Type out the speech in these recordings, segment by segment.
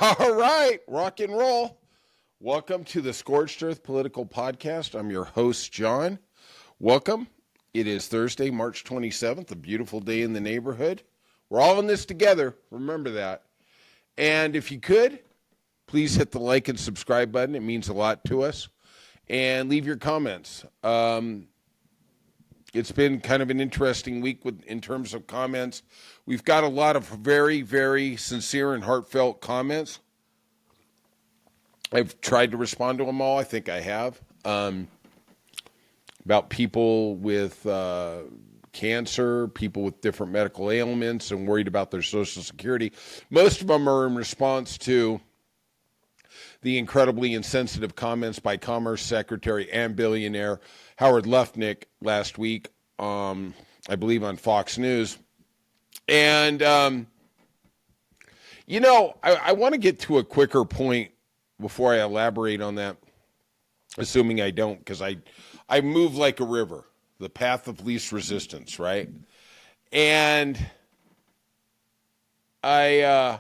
All right, rock and roll. Welcome to the Scorched Earth Political Podcast. I'm your host, John. Welcome. It is Thursday, March 27th, a beautiful day in the neighborhood. We're all in this together. Remember that. And if you could, please hit the like and subscribe button. It means a lot to us. And leave your comments. It's been kind of an interesting week in terms of comments. We've got a lot of very, very sincere and heartfelt comments. I've tried to respond to them all. I think I have. About people with cancer, people with different medical ailments, and worried about their Social Security. Most of them are in response to the incredibly insensitive comments by Commerce Secretary and billionaire Howard Lutnick last week, I believe on Fox News. And, I want to get to a quicker point before I elaborate on that, assuming I don't, because I move like a river, the path of least resistance, right? And I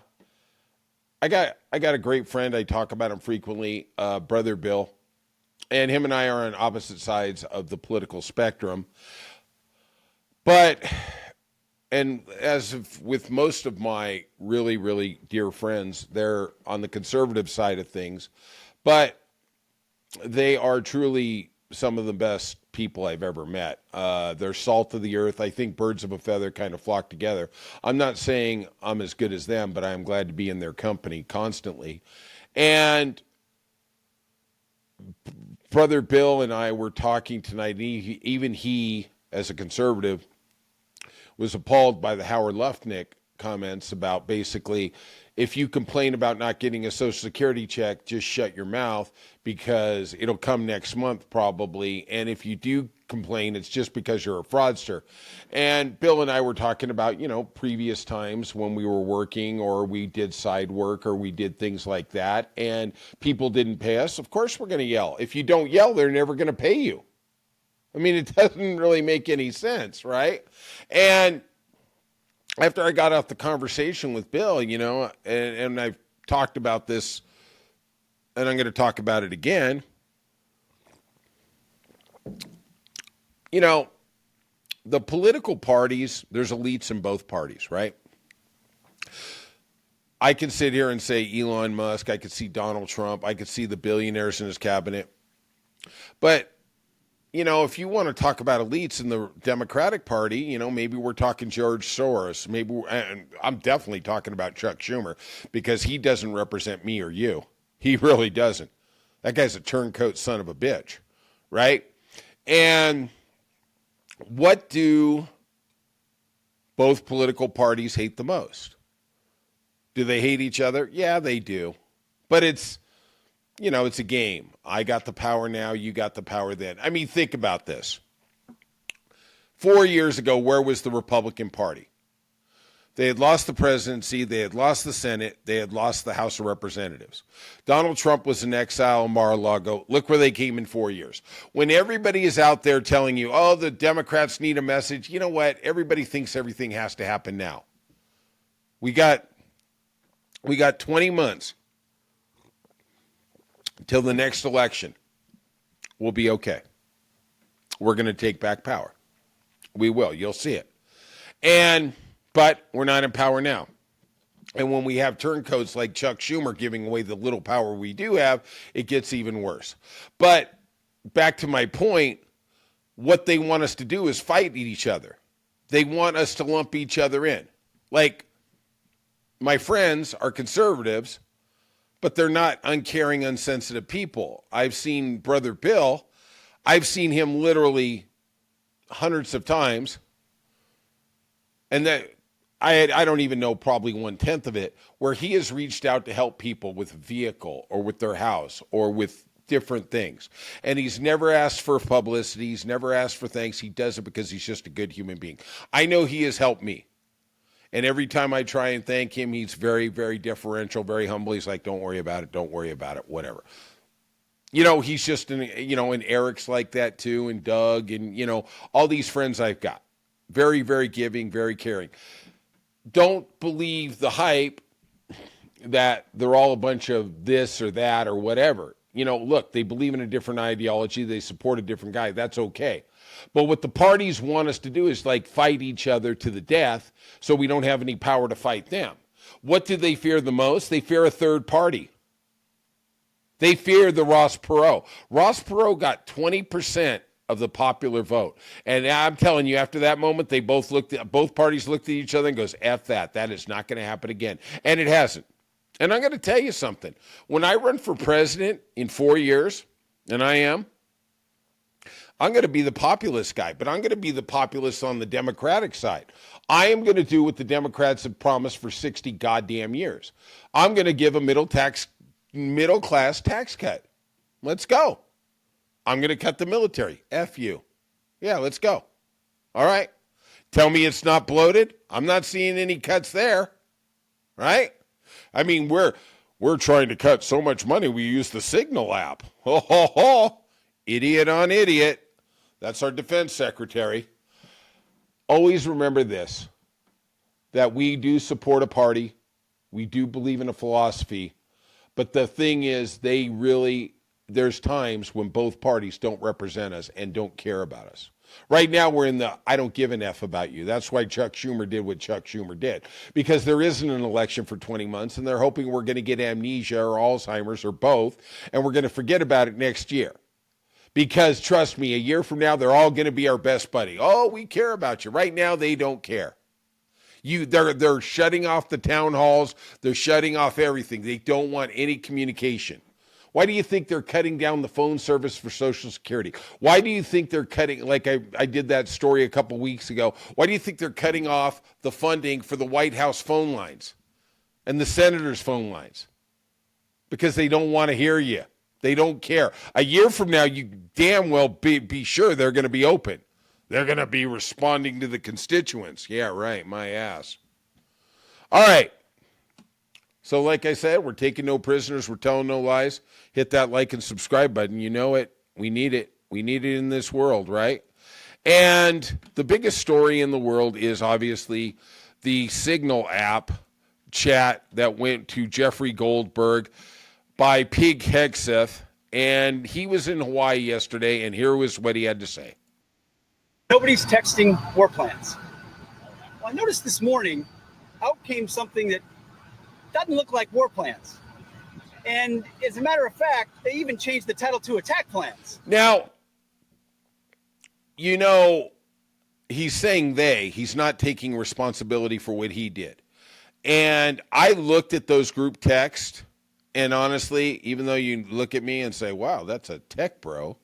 got a great friend. I talk about him frequently, Brother Bill, and him and I are on opposite sides of the political spectrum. But, and with most of my really, really dear friends, they're on the conservative side of things, but they are truly some of the best people I've ever met. They're salt of the earth. I think birds of a feather kind of flock together. I'm not saying I'm as good as them, but I'm glad to be in their company constantly. And Brother Bill and I were talking tonight, and even he, as a conservative, was appalled by the Howard Lutnick comments about basically, if you complain about not getting a Social Security check, just shut your mouth because it'll come next month probably. And if you do complain, it's just because you're a fraudster. And Bill and I were talking about, previous times when we were working or we did side work or we did things like that and people didn't pay us. Of course, we're going to yell. If you don't yell, they're never going to pay you. I mean, it doesn't really make any sense, right? And after I got off the conversation with Bill, and I've talked about this, and I'm going to talk about it again. The political parties, there's elites in both parties, right? I can sit here and say Elon Musk, I could see Donald Trump, I could see the billionaires in his cabinet. But if you want to talk about elites in the Democratic Party, maybe we're talking George Soros. And I'm definitely talking about Chuck Schumer because he doesn't represent me or you. He really doesn't. That guy's a turncoat son of a bitch, right? And what do both political parties hate the most? Do they hate each other? Yeah, they do. But it's a game. I got the power now, you got the power then. I mean, think about this. 4 years ago, where was the Republican Party? They had lost the presidency, they had lost the Senate, they had lost the House of Representatives. Donald Trump was in exile in Mar-a-Lago. Look where they came in 4 years. When everybody is out there telling you, oh, the Democrats need a message, you know what? Everybody thinks everything has to happen now. We got 20 months till the next election. We'll be okay. We're going to take back power. We will. You'll see it. But we're not in power now. And when we have turncoats like Chuck Schumer giving away the little power we do have, it gets even worse. But back to my point, what they want us to do is fight each other. They want us to lump each other in. Like, my friends are conservatives, but they're not uncaring, insensitive people. I've seen Brother Bill. I've seen him literally hundreds of times. And that I don't even know probably 1/10 of it, where he has reached out to help people with a vehicle or with their house or with different things. And he's never asked for publicity. He's never asked for thanks. He does it because he's just a good human being. I know he has helped me. And every time I try and thank him, he's very, very deferential, very humble. He's like, don't worry about it, whatever. He's just, and Eric's like that too, and Doug, and, all these friends I've got. Very, very giving, very caring. Don't believe the hype that they're all a bunch of this or that or whatever. Look, they believe in a different ideology. They support a different guy. That's okay. But what the parties want us to do is like fight each other to the death so we don't have any power to fight them. What do they fear the most? They fear a third party. They fear the Ross Perot. Ross Perot got 20% of the popular vote. And I'm telling you, after that moment, both parties looked at each other and goes, F that. That is not going to happen again. And it hasn't. And I'm going to tell you something. When I run for president in 4 years, and I'm going to be the populist guy, but I'm going to be the populist on the Democratic side. I am going to do what the Democrats have promised for 60 goddamn years. I'm going to give a middle class tax cut. Let's go. I'm going to cut the military. F you. Yeah, let's go. All right. Tell me it's not bloated. I'm not seeing any cuts there. Right? I mean, we're trying to cut so much money we use the Signal app. Ho, ho, ho. Idiot on idiot. That's our defense secretary. Always remember this, that we do support a party. We do believe in a philosophy. But the thing is, there's times when both parties don't represent us and don't care about us. Right now, we're in the I don't give an F about you. That's why Chuck Schumer did what Chuck Schumer did. Because there isn't an election for 20 months, and they're hoping we're going to get amnesia or Alzheimer's or both, and we're going to forget about it next year. Because, trust me, a year from now, they're all going to be our best buddy. Oh, we care about you. Right now, they don't care. They're shutting off the town halls. They're shutting off everything. They don't want any communication. Why do you think they're cutting down the phone service for Social Security? Why do you think they're cutting, like I did that story a couple weeks ago, why do you think they're cutting off the funding for the White House phone lines and the senators' phone lines? Because they don't want to hear you. They don't care. A year from now, you damn well be sure they're going to be open. They're going to be responding to the constituents. Yeah, right, my ass. All right. So like I said, we're taking no prisoners. We're telling no lies. Hit that like and subscribe button. You know it. We need it. We need it in this world, right? And the biggest story in the world is obviously the Signal app chat that went to Jeffrey Goldberg by Pete Hegseth. And he was in Hawaii yesterday, and here was what he had to say. Nobody's texting war plans. Well, I noticed this morning out came something that doesn't look like war plans. And as a matter of fact, they even changed the title to attack plans. Now, he's saying he's not taking responsibility for what he did. And I looked at those group texts, and honestly, even though you look at me and say, wow, that's a tech bro,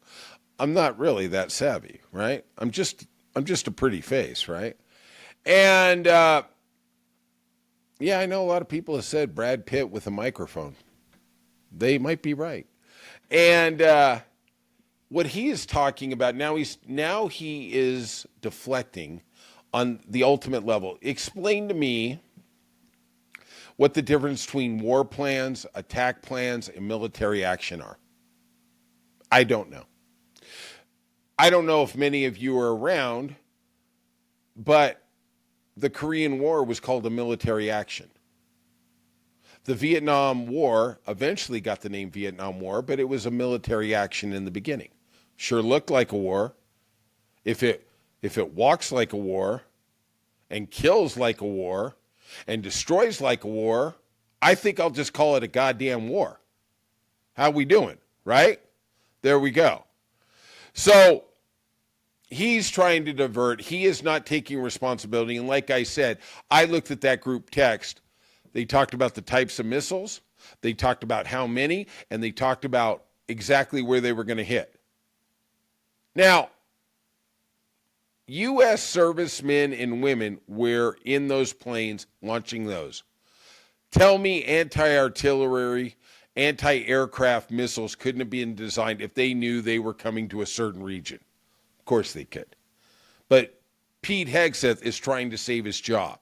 I'm not really that savvy, right? I'm just a pretty face, right? And yeah, I know a lot of people have said Brad Pitt with a microphone. They might be right. And what he is talking about now, he is deflecting on the ultimate level. Explain to me what the difference between war plans, attack plans, and military action are. I don't know. I don't know if many of you are around, but the Korean War was called a military action. The Vietnam War eventually got the name Vietnam War, but it was a military action in the beginning. Sure looked like a war. If it walks like a war and kills like a war and destroys like a war, I think I'll just call it a goddamn war. How we doing, right? There we go. So he's trying to divert. He is not taking responsibility. And like I said, I looked at that group text. They talked about the types of missiles. They talked about how many. And they talked about exactly where they were going to hit. Now, U.S. servicemen and women were in those planes launching those. Tell me anti-artillery, anti-aircraft missiles couldn't have been designed if they knew they were coming to a certain region. Of course they could. But Pete Hegseth is trying to save his job.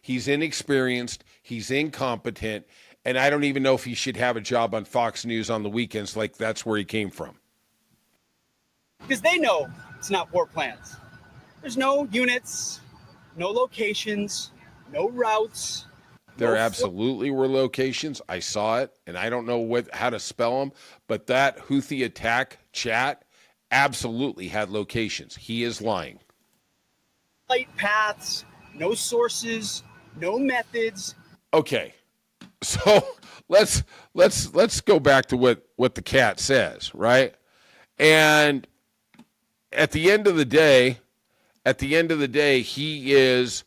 He's inexperienced, he's incompetent, and I don't even know if he should have a job on Fox News on the weekends like that's where he came from. Because they know it's not war plans. There's no units, no locations, no routes. There absolutely were locations. I saw it, and I don't know how to spell them, but that Houthi attack chat absolutely had locations. He is lying. Flight paths, no sources, no methods. Okay, so let's go back to what the cat says, right? And at the end of the day, he is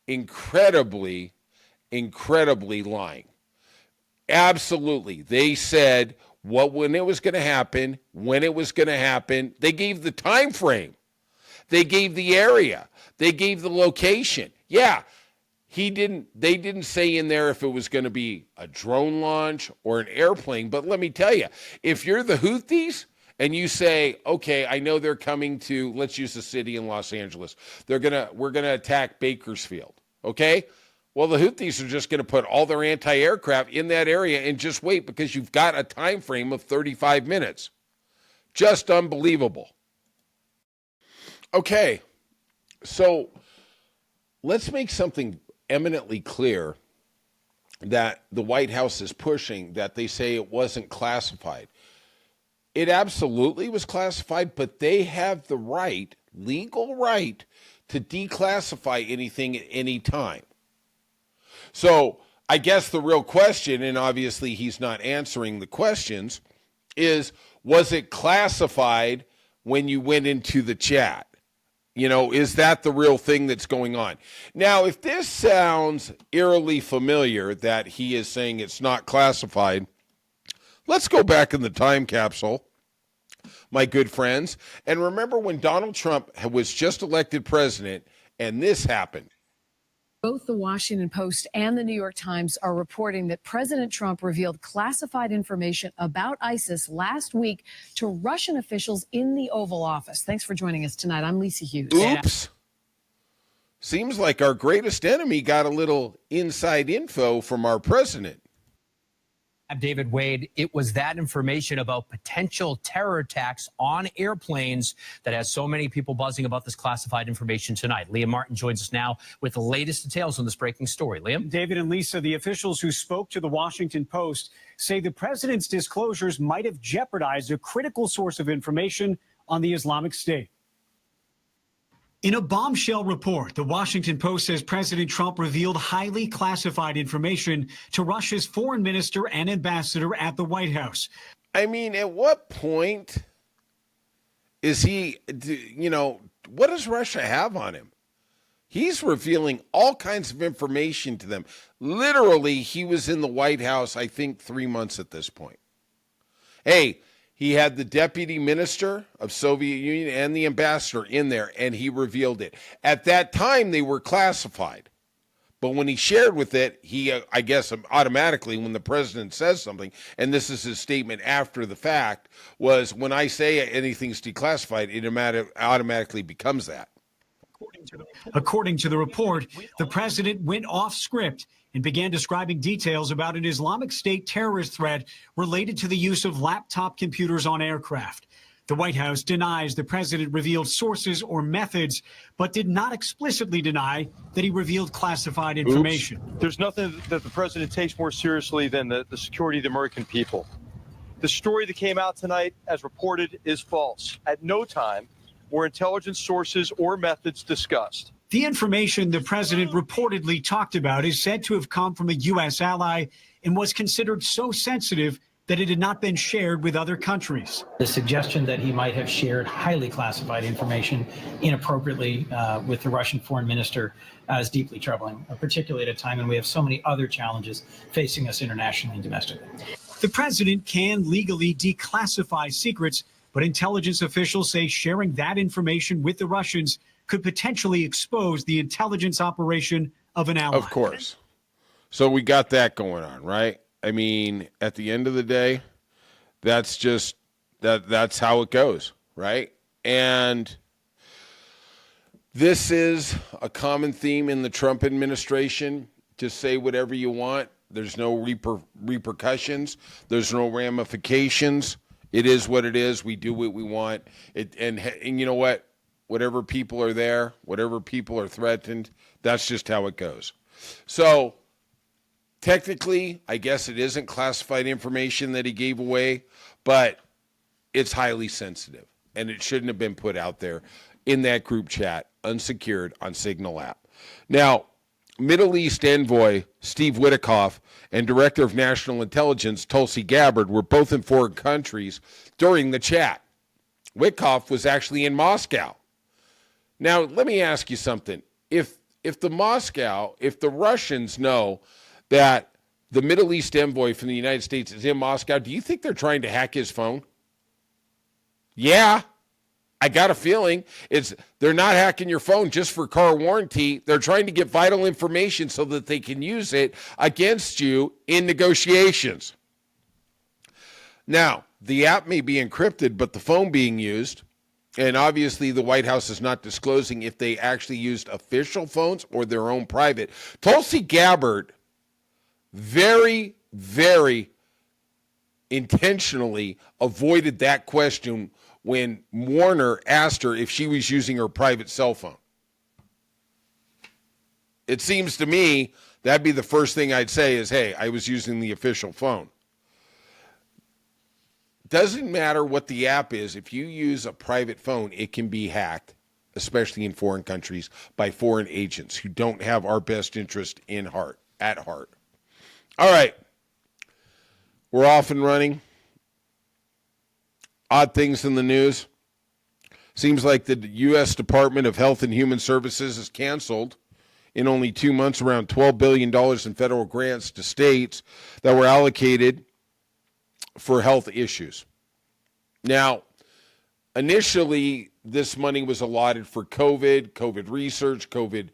incredibly lying. Absolutely. They said when it was going to happen, when it was going to happen. They gave the time frame. They gave the area. They gave the location. Yeah. They didn't say in there if it was going to be a drone launch or an airplane, but let me tell you, if you're the Houthis and you say, okay, I know they're coming to, let's use the city in Los Angeles. We're going to attack Bakersfield. Okay? Well, the Houthis are just going to put all their anti-aircraft in that area and just wait because you've got a time frame of 35 minutes. Just unbelievable. Okay. So let's make something eminently clear that the White House is pushing, that they say it wasn't classified. It absolutely was classified, but they have the right, legal right, to declassify anything at any time. So I guess the real question, and obviously he's not answering the questions, is was it classified when you went into the chat? You know, is that the real thing that's going on? Now, if this sounds eerily familiar that he is saying it's not classified, let's go back in the time capsule, my good friends, and remember when Donald Trump was just elected president and this happened. Both the Washington Post and the New York Times are reporting that President Trump revealed classified information about ISIS last week to Russian officials in the Oval Office. Thanks for joining us tonight. I'm Lisa Hughes. Oops. Seems like our greatest enemy got a little inside info from our president. I'm David Wade. It was that information about potential terror attacks on airplanes that has so many people buzzing about this classified information tonight. Liam Martin joins us now with the latest details on this breaking story. Liam? David and Lisa, the officials who spoke to the Washington Post say the president's disclosures might have jeopardized a critical source of information on the Islamic State. In a bombshell report, the Washington Post says President Trump revealed highly classified information to Russia's foreign minister and ambassador at the White House. I mean, at what point is he, what does Russia have on him? He's revealing all kinds of information to them. Literally, he was in the White House, I think, 3 months at this point. Hey, he had the deputy minister of Soviet Union and the ambassador in there, and he revealed it. At that time, they were classified. But when he shared with it, he, I guess, automatically, when the president says something, and this is his statement after the fact, was when I say anything's declassified, it automatically becomes that. According to the report, the president went off script and began describing details about an Islamic State terrorist threat related to the use of laptop computers on aircraft. The White House denies the president revealed sources or methods, but did not explicitly deny that he revealed classified information. There's nothing that the president takes more seriously than the security of the American people. The story that came out tonight, as reported, is false. At no time were intelligence sources or methods discussed. The information the president reportedly talked about is said to have come from a U.S. ally and was considered so sensitive that it had not been shared with other countries. The suggestion that he might have shared highly classified information inappropriately with the Russian foreign minister is deeply troubling, particularly at a time when we have so many other challenges facing us internationally and domestically. The president can legally declassify secrets, but intelligence officials say sharing that information with the Russians could potentially expose the intelligence operation of an ally. Of course. So we got that going on, right? I mean, at the end of the day, that's just that's how it goes, right? And this is a common theme in the Trump administration. Just say whatever you want. There's no repercussions. There's no ramifications. It is what it is. We do what we want. And you know what? Whatever people are there, whatever people are threatened, that's just how it goes. So Technically, I guess it isn't classified information that he gave away, but it's highly sensitive, and it shouldn't have been put out there in that group chat, unsecured on Signal app. Now, Middle East envoy Steve Witkoff and Director of National Intelligence Tulsi Gabbard were both in foreign countries during the chat. Witkoff was actually in Moscow. Now, let me ask you something. If the Russians know that the Middle East envoy from the United States is in Moscow, do you think they're trying to hack his phone? Yeah, I got a feeling they're not hacking your phone just for car warranty. They're trying to get vital information so that they can use it against you in negotiations. Now, the app may be encrypted, but the phone being used, and obviously the White House is not disclosing if they actually used official phones or their own private. Tulsi Gabbard very, very intentionally avoided that question when Warner asked her if she was using her private cell phone. It seems to me that'd be the first thing I'd say is, hey, I was using the official phone. Doesn't matter what the app is. If you use a private phone, it can be hacked, especially in foreign countries, by foreign agents who don't have our best interest at heart. All right. We're off and running. Odd things in the news. Seems like the U.S. Department of Health and Human Services has canceled in only 2 months around $12 billion in federal grants to states that were allocated for health issues. Now, initially, this money was allotted for COVID research, COVID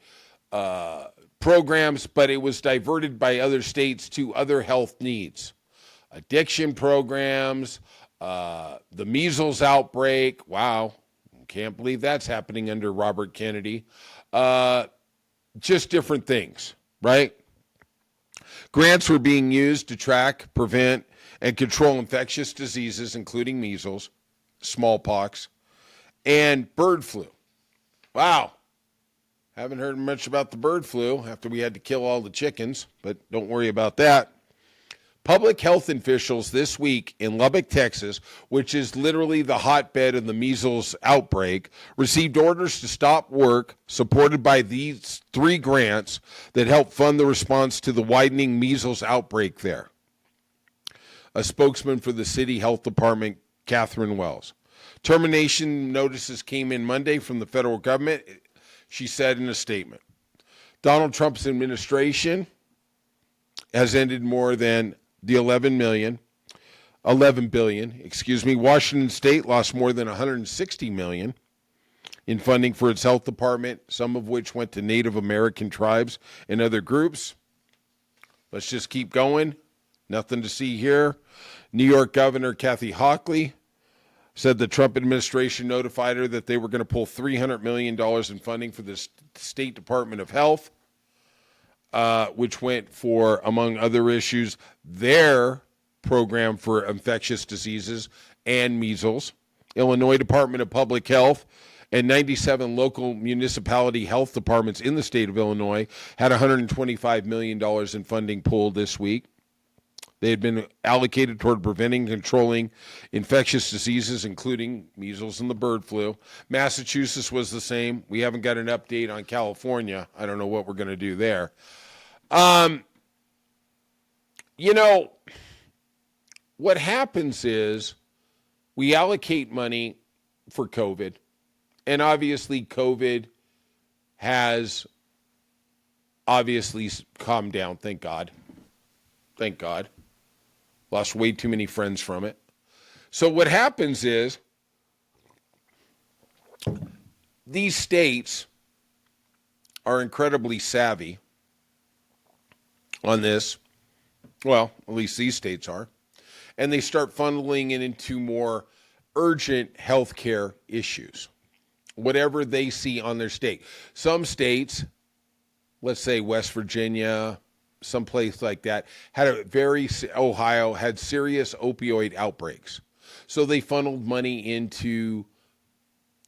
programs, but it was diverted by other states to other health needs. Addiction programs, the measles outbreak. Wow, can't believe that's happening under Robert Kennedy. Just different things, right? Grants were being used to track, prevent, and control infectious diseases, including measles, smallpox, and bird flu. Wow. Haven't heard much about the bird flu after we had to kill all the chickens, but don't worry about that. Public health officials this week in Lubbock, Texas, which is literally the hotbed of the measles outbreak, received orders to stop work supported by these 3 grants that help fund the response to the widening measles outbreak there. A spokesman for the city health department, Catherine Wells. Termination notices came in Monday from the federal government, she said in a statement. Donald Trump's administration has ended more than the $11 billion. Washington State lost more than $160 million in funding for its health department, some of which went to Native American tribes and other groups. Let's just keep going. Nothing to see here. New York Governor Kathy Hochul said the Trump administration notified her that they were going to pull $300 million in funding for the State Department of Health, which went for, among other issues, their program for infectious diseases and measles. Illinois Department of Public Health and 97 local municipality health departments in the state of Illinois had $125 million in funding pulled this week. They had been allocated toward preventing and controlling infectious diseases, including measles and the bird flu. Massachusetts was the same. We haven't got an update on California. I don't know what we're going to do there. What happens is we allocate money for COVID, and obviously COVID has obviously calmed down, thank God. Thank God. Lost way too many friends from it. So what happens is these states are incredibly savvy on this. Well, at least these states are. And they start funneling it into more urgent health care issues, whatever they see on their state. Some states, let's say West Virginia, someplace like that, Ohio had serious opioid outbreaks. So they funneled money into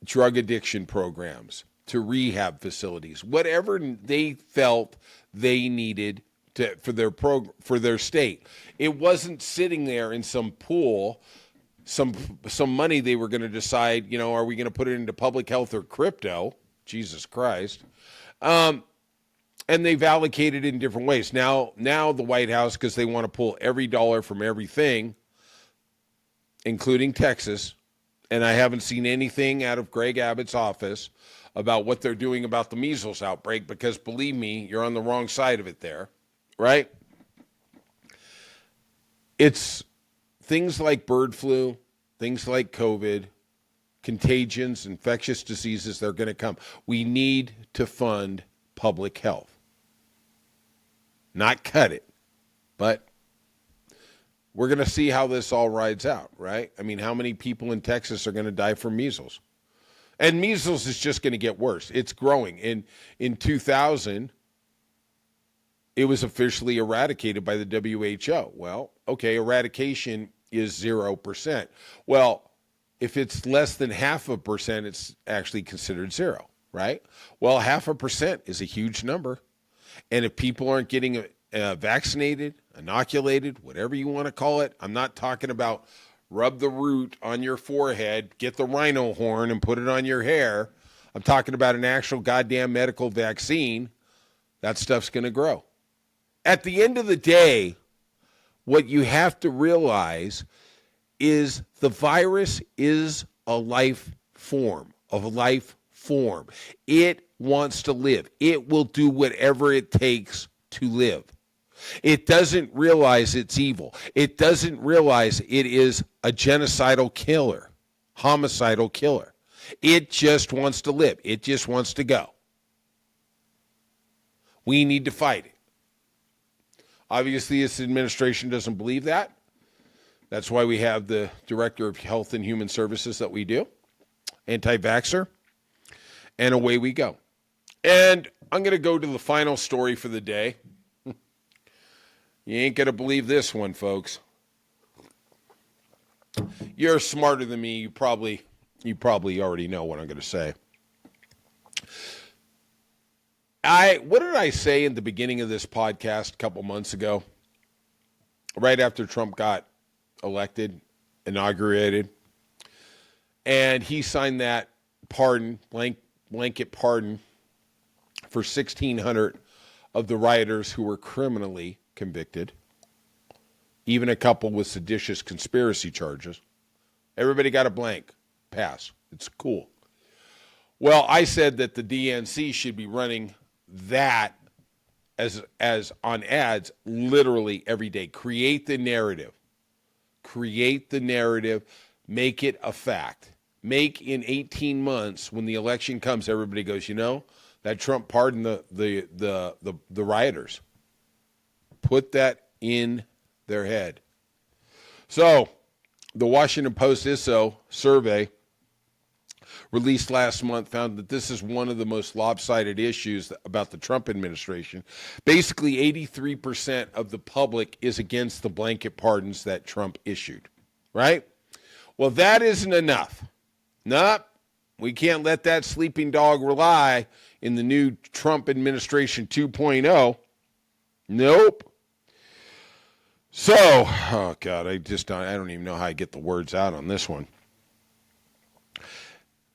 drug addiction programs, to rehab facilities, whatever they felt they needed for their state. It wasn't sitting there in some pool, some money they were going to decide, are we going to put it into public health or crypto? Jesus Christ. And they've allocated it in different ways. Now the White House, because they want to pull every dollar from everything, including Texas, and I haven't seen anything out of Greg Abbott's office about what they're doing about the measles outbreak, because believe me, you're on the wrong side of it there, right? It's things like bird flu, things like COVID, contagions, infectious diseases, they're going to come. We need to fund public health. Not cut it, but we're going to see how this all rides out, right? I mean, how many people in Texas are going to die from measles? And measles is just going to get worse. It's growing. In 2000, it was officially eradicated by the WHO. Well, okay, eradication is 0%. Well, if it's less than 0.5%, it's actually considered zero, right? Well, 0.5% is a huge number. And if people aren't getting vaccinated, inoculated, whatever you want to call it, I'm not talking about rub the root on your forehead, get the rhino horn and put it on your hair. I'm talking about an actual goddamn medical vaccine. That stuff's going to grow. At the end of the day, what you have to realize is the virus is a life form, It wants to live. It will do whatever it takes to live. It doesn't realize it's evil. It doesn't realize it is a genocidal killer, homicidal killer. It just wants to live. It just wants to go. We need to fight it. Obviously, this administration doesn't believe that. That's why we have the Director of Health and Human Services that we do, anti-vaxxer, and away we go. And I'm going to go to the final story for the day. You ain't going to believe this one, folks. You're smarter than me. You probably already know what I'm going to say. What did I say in the beginning of this podcast a couple months ago? Right after Trump got elected, inaugurated, and he signed that pardon, blanket pardon for 1,600 of the rioters who were criminally convicted, even a couple with seditious conspiracy charges. Everybody got a blank pass. It's cool. Well, I said that the DNC should be running that as on ads literally every day. Create the narrative. Make it a fact. Make in 18 months, when the election comes, everybody goes, that Trump pardoned the rioters. Put that in their head. So, the Washington Post ISO survey released last month found that this is one of the most lopsided issues about the Trump administration. Basically, 83% of the public is against the blanket pardons that Trump issued, right? Well, that isn't enough. Nope. We can't let that sleeping dog rely in the new Trump administration 2.0. Nope. So, oh God, I don't even know how I get the words out on this one.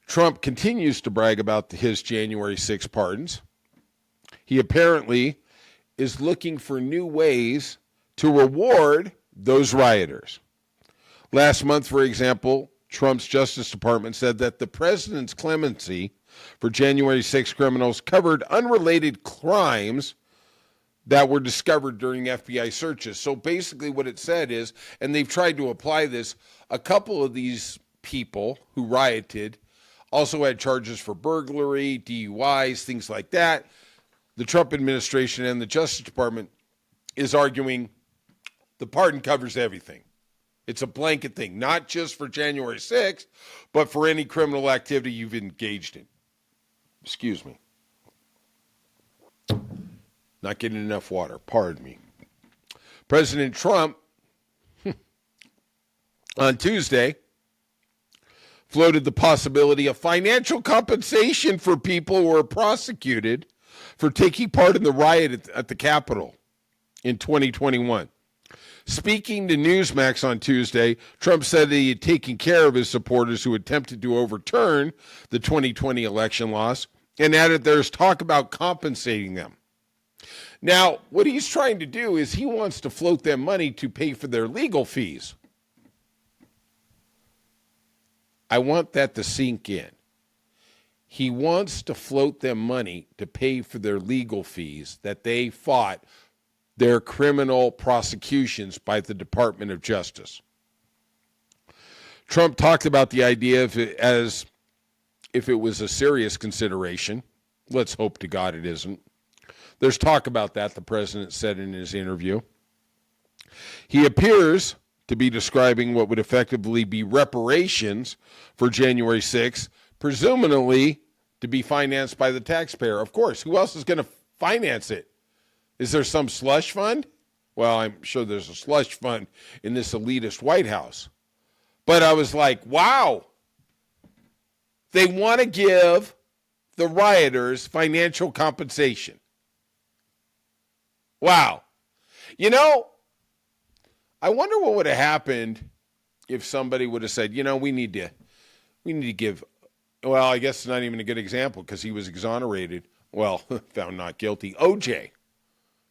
Trump continues to brag about his January 6 pardons. He apparently is looking for new ways to reward those rioters. Last month, for example, Trump's Justice Department said that the president's clemency for January 6 criminals covered unrelated crimes that were discovered during FBI searches. So basically what it said is, and they've tried to apply this, a couple of these people who rioted also had charges for burglary, DUIs, things like that. The Trump administration and the Justice Department is arguing the pardon covers everything. It's a blanket thing, not just for January 6th, but for any criminal activity you've engaged in. Excuse me. Not getting enough water. Pardon me. President Trump, on Tuesday, floated the possibility of financial compensation for people who were prosecuted for taking part in the riot at the Capitol. in 2021. Speaking to Newsmax on Tuesday, Trump said that he had taken care of his supporters who attempted to overturn the 2020 election loss and added there's talk about compensating them. Now, what he's trying to do is he wants to float them money to pay for their legal fees. I want that to sink in. He wants to float them money to pay for their legal fees that they fought their criminal prosecutions by the Department of Justice. Trump talked about the idea as if it was a serious consideration. Let's hope to God it isn't. There's talk about that, the president said in his interview. He appears to be describing what would effectively be reparations for January 6th, presumably to be financed by the taxpayer. Of course, who else is going to finance it? Is there some slush fund? Well, I'm sure there's a slush fund in this elitist White House. But I was like, wow. They want to give the rioters financial compensation. Wow. You know, I wonder what would have happened if somebody would have said, you know, we need to give, well, I guess it's not even a good example because he was exonerated. Well, found not guilty. OJ.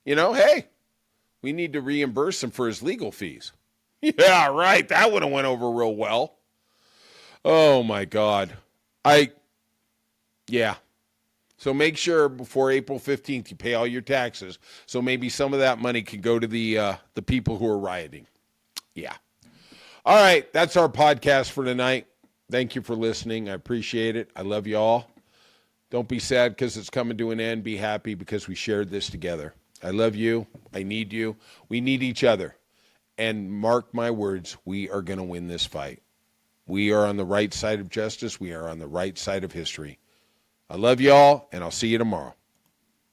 You know, hey, we need to reimburse him for his legal fees. Yeah, right. That would have went over real well. Oh, my God. Yeah. So make sure before April 15th you pay all your taxes so maybe some of that money can go to the people who are rioting. Yeah. All right. That's our podcast for tonight. Thank you for listening. I appreciate it. I love you all. Don't be sad because it's coming to an end. Be happy because we shared this together. I love you. I need you. We need each other. And mark my words, we are going to win this fight. We are on the right side of justice. We are on the right side of history. I love you all, and I'll see you tomorrow.